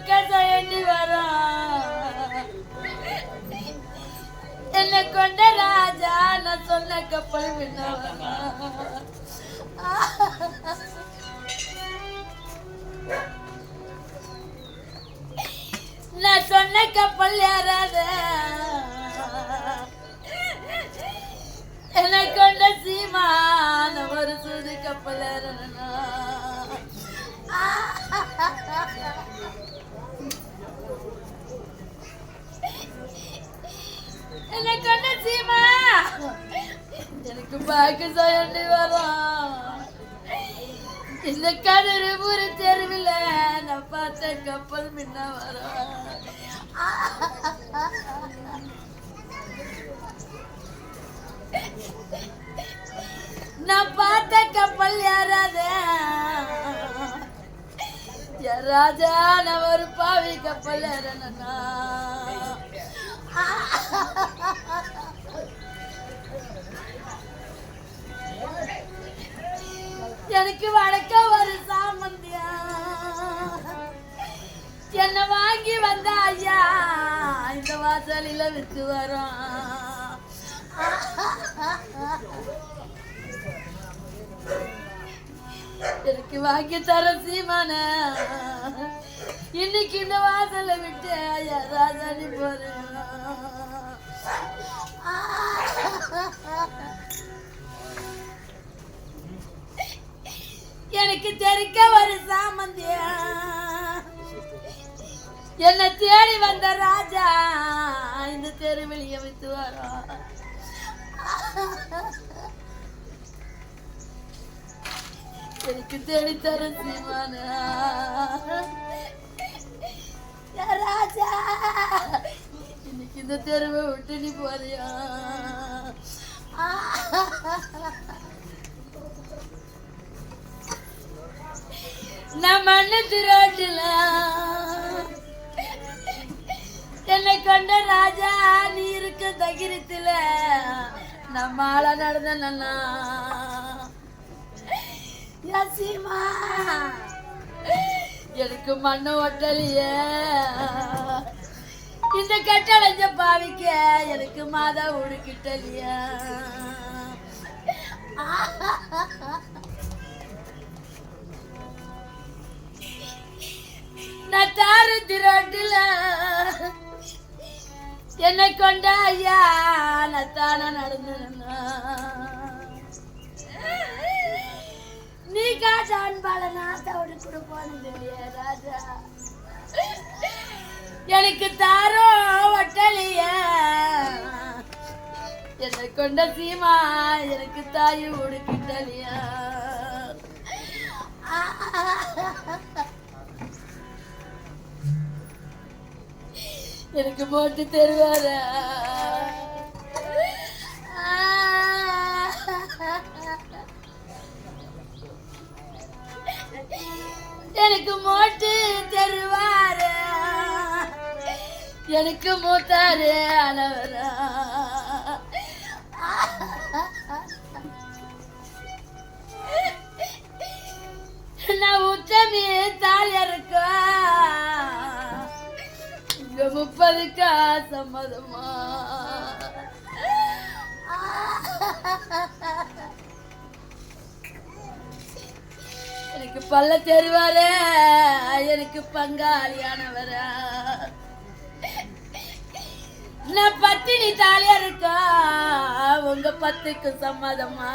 கதையண்டி வரும் என்னை கொண்ட ராஜா நான் சொன்ன கப்பல் விண்ணவனா நான் சொன்ன கப்பல் யாராத என்னை கொண்ட சீமான ஒரு சுது கப்பல் ஏறனா என்னை கொண்ட சீமா எனக்கு பார்க்க சொல்லி வரும் இந்த கதிர ஊரு தெருவில் நான் பார்த்த கப்பல் முன்ன வரும் நான் பார்த்த கப்பல் யாராவது ராஜா நான் ஒரு பாவி கப்பல் ஏறனா எனக்கு வடக்க ஒரு சாமந்தியா என்ன வாங்கி வந்த ஐயா இந்த வாசலில வித்து வரும் எனக்கு வாங்கி தர சீமான இன்னைக்கு இந்த வாசல விட்டு ஐயா ராஜாணி போறேன் எனக்கு தெரிக்க ஒரு சாமந்தியா என்ன தேடி வந்த ராஜா இந்த தெருவெளிய வித்து வரும் எனக்கு தேடி தர சீமான ராஜா இன்னைக்கு இந்த தெருவை விட்டு நீ போறியா நான் மண்ணு திரோட்டில என்னை கொண்ட ராஜா நீ இருக்க தகிரத்துல நம்ம ஆள நடந்தனா யாசிமா எனக்கு மண்ணு ஒட்டலையே இந்த கட்டளைஞ்ச பாவிக்க எனக்கு மாதா உடுக்கிட்டலையா நான் தாரு திரோட்டில என்னை கொண்ட ஐயா நான் தானா நடந்தேன்னா நீ காட்டான் பால நாத்தோடு கூட போனது ராஜா எனக்கு தாரோ ஒட்டலையா என்னை கொண்ட சீமா எனக்கு தாய் உடுக்கிட்டலையா எனக்கு போட்டு தருவார எனக்கு மோட்டு தருவார எனக்கு மூத்தாரு அளவரா நான் உச்சமே தாலி இருக்கா 30க்கா சம்மதமா எனக்கு பல்ல தெருவார எனக்கு பங்காளியானவர நான் பத்தினி தாலியா இருக்கா உங்க 10க்கு சம்மதமா